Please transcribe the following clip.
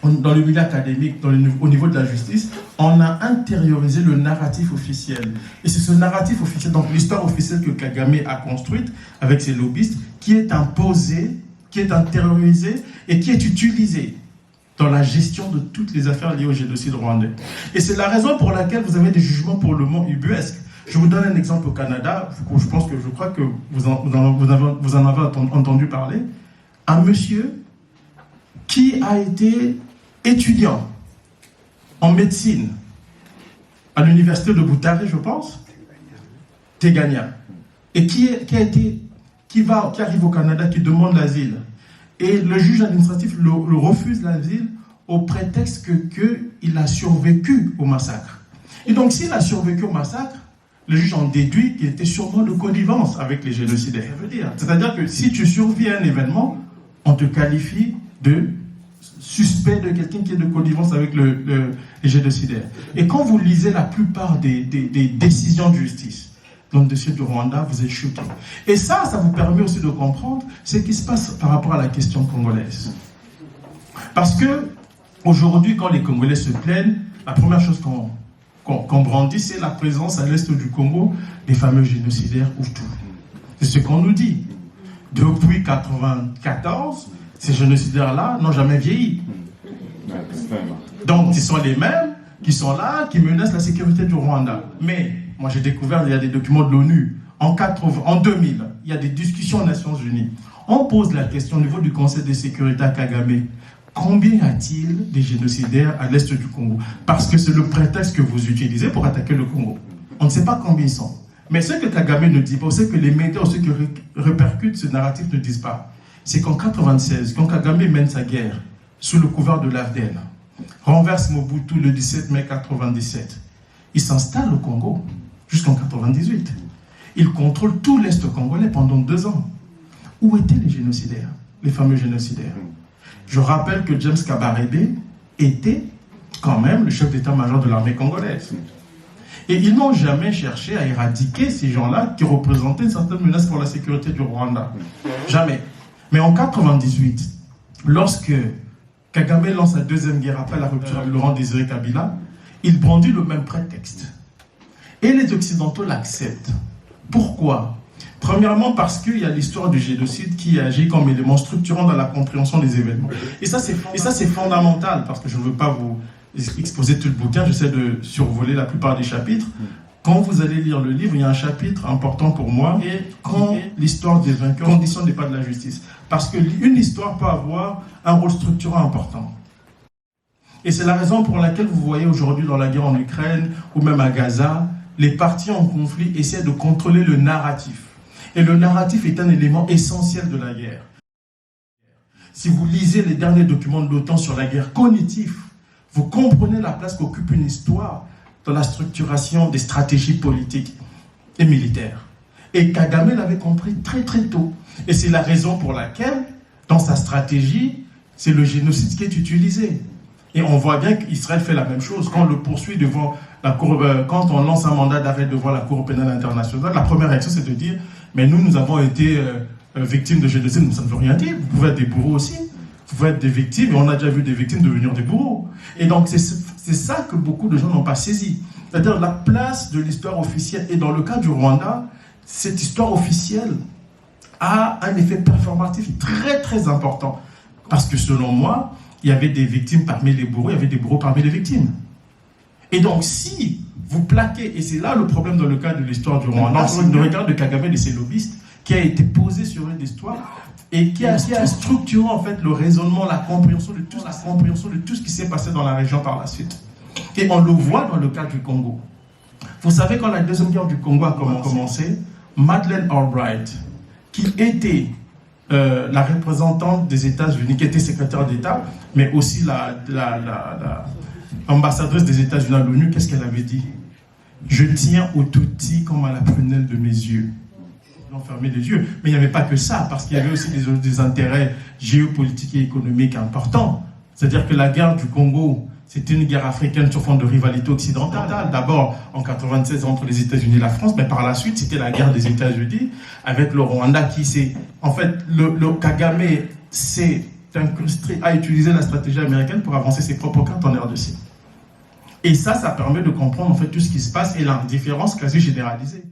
dans le milieu académique, au niveau de la justice, on a intériorisé le narratif officiel. Et c'est ce narratif officiel, donc l'histoire officielle que Kagame a construite avec ses lobbyistes, qui est imposée, qui est intériorisée et qui est utilisée dans la gestion de toutes les affaires liées au génocide rwandais. Et c'est la raison pour laquelle vous avez des jugements pour le moment ubuesques. Je vous donne un exemple au Canada, je crois que vous en avez entendu parler. Un monsieur qui a été étudiant en médecine à l'université de Butare, je pense, Tegania, et qui arrive au Canada, qui demande l'asile. Et le juge administratif le refuse l'asile au prétexte qu'il a survécu au massacre. Et donc, s'il a survécu au massacre, le juge en déduit qu'il était sûrement de connivence avec les génocidaires. C'est-à-dire que si tu survis à un événement, on te qualifie de suspect de quelqu'un qui est de connivence avec les génocidaires. Et quand vous lisez la plupart des décisions de justice, dans le dossier du Rwanda, vous êtes choqués. Et ça vous permet aussi de comprendre ce qui se passe par rapport à la question congolaise. Parce que, aujourd'hui, quand les Congolais se plaignent, la première chose qu'on brandit, c'est la présence à l'est du Congo des fameux génocidaires Hutus. C'est ce qu'on nous dit. Depuis 1994, ces génocidaires-là n'ont jamais vieilli. Donc, ils sont les mêmes qui sont là, qui menacent la sécurité du Rwanda. Mais, moi j'ai découvert, il y a des documents de l'ONU, en 2000, il y a des discussions aux Nations Unies. On pose la question au niveau du Conseil de sécurité à Kagame. Combien y a-t-il des génocidaires à l'est du Congo? Parce que c'est le prétexte que vous utilisez pour attaquer le Congo. On ne sait pas combien ils sont. Mais ce que Kagame ne dit pas, c'est que les médias, ceux qui répercutent ce narratif ne disent pas. C'est qu'en 1996, quand Kagame mène sa guerre sous le couvert de l'AFDEL, renverse Mobutu le 17 mai 1997, il s'installe au Congo jusqu'en 1998. Il contrôle tout l'Est congolais pendant 2 ans. Où étaient les génocidaires, les fameux génocidaires? Je rappelle que James Kabarebe était quand même le chef d'état-major de l'armée congolaise. Et ils n'ont jamais cherché à éradiquer ces gens-là qui représentaient une certaine menace pour la sécurité du Rwanda. Jamais. Mais en 1998, lorsque Kagame lance la deuxième guerre après la rupture avec Laurent Désiré Kabila, il brandit le même prétexte. Et les Occidentaux l'acceptent. Pourquoi? Premièrement, parce qu'il y a l'histoire du génocide qui agit comme élément structurant dans la compréhension des événements. Et ça, c'est fondamental, parce que je ne veux pas vous exposer tout le bouquin, j'essaie de survoler la plupart des chapitres. Quand vous allez lire le livre, il y a un chapitre important pour moi, et quand l'histoire des vainqueurs conditionne pas de la justice. Parce qu'une histoire peut avoir un rôle structurant important. Et c'est la raison pour laquelle vous voyez aujourd'hui dans la guerre en Ukraine, ou même à Gaza, les parties en conflit essaient de contrôler le narratif. Et le narratif est un élément essentiel de la guerre. Si vous lisez les derniers documents de l'OTAN sur la guerre cognitive, vous comprenez la place qu'occupe une histoire dans la structuration des stratégies politiques et militaires. Et Kagame l'avait compris très très tôt. Et c'est la raison pour laquelle, dans sa stratégie, c'est le génocide qui est utilisé. Et on voit bien qu'Israël fait la même chose. Quand on le poursuit devant la Cour, quand on lance un mandat d'arrêt devant la Cour pénale internationale, la première réaction c'est de dire « Mais nous avons été victimes de génocide, mais ça ne veut rien dire. Vous pouvez être des bourreaux aussi. Vous pouvez être des victimes, et on a déjà vu des victimes devenir des bourreaux. » Et donc c'est ça que beaucoup de gens n'ont pas saisi. C'est-à-dire la place de l'histoire officielle. Et dans le cas du Rwanda, cette histoire officielle a un effet performatif très très important. Parce que selon moi, il y avait des victimes parmi les bourreaux, il y avait des bourreaux parmi les victimes. Et donc si vous plaquez, et c'est là le problème dans le cas de l'histoire du Rwanda, c'est le regard de Kagame et de ses lobbyistes, qui a été posé sur une histoire, et qui a structuré en fait le raisonnement, la compréhension de tout ce qui s'est passé dans la région par la suite. Et on le voit dans le cas du Congo. Vous savez, quand la deuxième guerre du Congo a commencé, Madeleine Albright, qui était la représentante des États-Unis, qui était secrétaire d'État, mais aussi l'ambassadrice des États-Unis à l'ONU, qu'est-ce qu'elle avait dit? Je tiens aux Tutsis comme à la prunelle de mes yeux. Ils ont fermé les yeux. Mais il n'y avait pas que ça, parce qu'il y avait aussi des intérêts géopolitiques et économiques importants. C'est-à-dire que la guerre du Congo, c'était une guerre africaine sur fond de rivalité occidentale. D'abord en 1996 entre les États-Unis et la France, mais par la suite, c'était la guerre des États-Unis avec le Rwanda qui s'est... En fait, le Kagame s'est incrusté à utiliser la stratégie américaine pour avancer ses propres cartes en RDC. Et ça permet de comprendre en fait tout ce qui se passe et l'indifférence quasi généralisée.